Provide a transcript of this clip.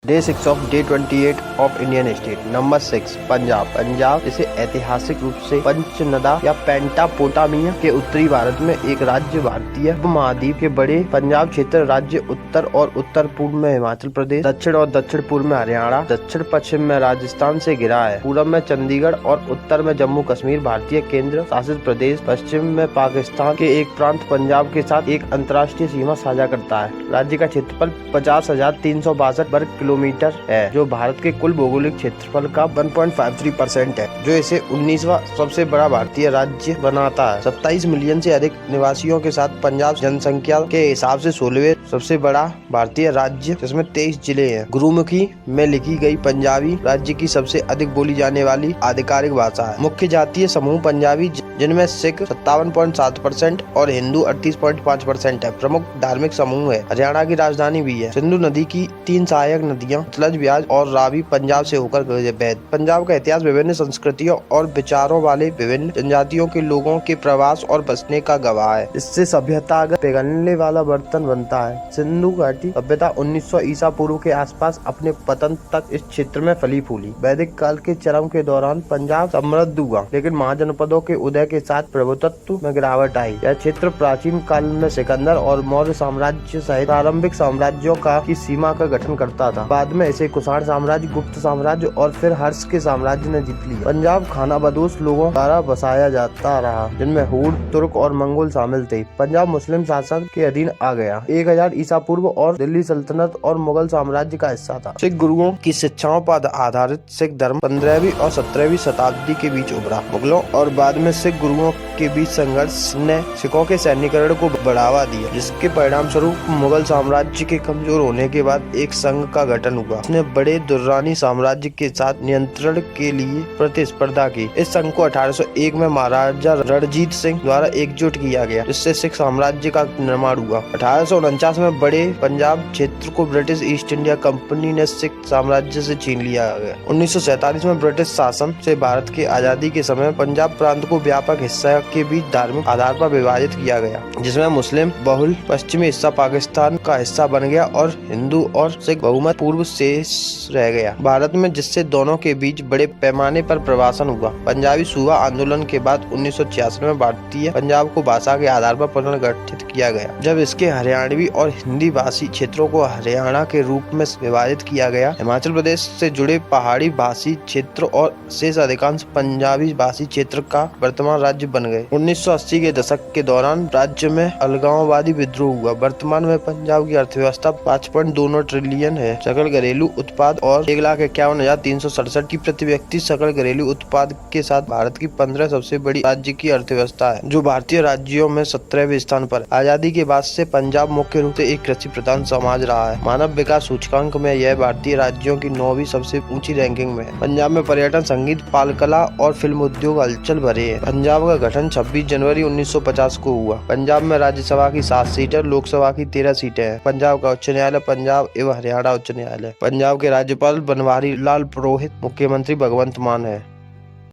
Day 6 of day 28 of Indian state. Number 6 Punjab. Punjab जिसे ऐतिहासिक रूप से पंचनदा या पेंटापोटामिया के उत्तरी भारत में एक राज्य भारतीय उपमहाद्वीप के बड़े पंजाब क्षेत्र राज्य उत्तर और उत्तर पूर्व में हिमाचल प्रदेश, दक्षिण और दक्षिण पूर्व में हरियाणा, दक्षिण पश्चिम में राजस्थान से घिरा है। पूर्व में चंडीगढ़ और उत्तर में जम्मू कश्मीर भारतीय केंद्र शासित प्रदेश, पश्चिम में पाकिस्तान के एक प्रांत पंजाब के साथ एक अंतर्राष्ट्रीय सीमा साझा करता है। राज्य का क्षेत्रफल 50,362 वर्ग किलोमीटर है, जो भारत के कुल भौगोलिक क्षेत्रफल का 1.53% है, जो इसे 19वां सबसे बड़ा भारतीय राज्य बनाता है। 27 मिलियन से अधिक निवासियों के साथ पंजाब जनसंख्या के हिसाब से 16वें सबसे बड़ा भारतीय राज्य, जिसमें 23 जिले हैं। गुरुमुखी में लिखी गई पंजाबी राज्य की सबसे अधिक बोली जाने वाली आधिकारिक भाषा है। मुख्य जातीय समूह पंजाबी, जिनमें सिख 57.7% और हिंदू 38.5% है। प्रमुख धार्मिक समूह है। हरियाणा की राजधानी भी है। सिंधु नदी की 3 सहायक नदियां सतलज, ब्यास और रावी पंजाब से होकर बहती। पंजाब का इतिहास विभिन्न संस्कृतियों और विचारों वाले विभिन्न जनजातियों के लोगों के प्रवास और बसने का गवाह है। इससे सभ्यता पिघलने वाला बर्तन बनता है। सिंधु घाटी सभ्यता 1900 ईसा पूर्व के आसपास अपने पतन तक इस क्षेत्र में फली फूली। वैदिक काल के चरम के दौरान पंजाब समृद्ध हुआ, लेकिन महाजनपदों के उदय के साथ प्रभुत्व में गिरावट आई। यह क्षेत्र प्राचीन काल में सिकंदर और मौर्य साम्राज्य सहित प्रारंभिक साम्राज्यों की सीमा का गठन करता था। बाद में इसे कुषाण साम्राज्य, गुप्त साम्राज्य और फिर हर्ष के साम्राज्य ने जीत लिया। पंजाब खानाबदोश लोगों द्वारा बसाया जाता रहा, जिनमें हूर, तुर्क और मंगोल शामिल थे। पंजाब मुस्लिम शासन के अधीन आ गया। 1000 ईसा पूर्व और दिल्ली सल्तनत और मुगल साम्राज्य का हिस्सा था। सिख गुरुओं की शिक्षाओं पर आधारित सिख धर्म 15वीं और 17वीं शताब्दी के बीच उभरा। मुगलों और बाद में सिख गुरुओं के बीच संघर्ष ने सिखों के सैन्यीकरण को बढ़ावा दिया, जिसके परिणाम स्वरूप मुगल साम्राज्य के कमजोर होने के बाद एक संघ का गठन हुआ। उसने बड़े दुर्रानी साम्राज्य के साथ नियंत्रण के लिए प्रतिस्पर्धा की। इस संघ को 1801 में महाराजा रणजीत सिंह द्वारा एकजुट किया गया, जिससे सिख साम्राज्य का निर्माण हुआ। 1849 में बड़े पंजाब क्षेत्र को ब्रिटिश ईस्ट इंडिया कंपनी ने सिख साम्राज्य से छीन लिया गया। 1947 में ब्रिटिश शासन से भारत की आजादी के समय पंजाब प्रांत को व्यापक हिस्सा के बीच धार्मिक आधार पर विभाजित किया गया, जिसमें मुस्लिम बहुल पश्चिमी हिस्सा पाकिस्तान का हिस्सा बन गया और हिंदू और सिख बहुमत पूर्व शेष रह गया भारत में, जिससे दोनों के बीच बड़े पैमाने पर प्रवासन हुआ। पंजाबी सूबा आंदोलन के बाद 1986 में भारतीय पंजाब को भाषा के आधार पर पुनर्गठित किया गया, जब इसके हरियाणवी और हिंदी भाषी क्षेत्रों को हरियाणा के रूप में विभाजित किया गया। हिमाचल प्रदेश से जुड़े पहाड़ी भाषी क्षेत्र और शेष अधिकांश पंजाबी भाषी क्षेत्र का वर्तमान राज्य बन गए। 1980 के दशक के दौरान राज्य में अलगाववादी विद्रोह हुआ। वर्तमान में पंजाब की अर्थव्यवस्था 5.29 ट्रिलियन है। सकल घरेलू उत्पाद और 1,51,367 की प्रति व्यक्ति सकल घरेलू उत्पाद के साथ भारत की 15 सबसे बड़ी राज्य की अर्थव्यवस्था है, जो भारतीय राज्यों में 17वें स्थान पर। आजादी के बाद से पंजाब मुख्य रूप से एक कृषि प्रधान समाज रहा है। मानव विकास सूचकांक में यह भारतीय राज्यों की 9वीं सबसे ऊंची रैंकिंग में है। पंजाब में पर्यटन, संगीत, पाल कला और फिल्म उद्योग हलचल भरे हैं। पंजाब का गठन 26 जनवरी 1950 को हुआ। पंजाब में राज्यसभा की 7 सीटें, लोकसभा की 13 सीटें हैं। पंजाब का उच्च न्यायालय पंजाब एवं हरियाणा उच्च न्यायालय। पंजाब के राज्यपाल बनवारी लाल पुरोहित, मुख्यमंत्री भगवंत मान है।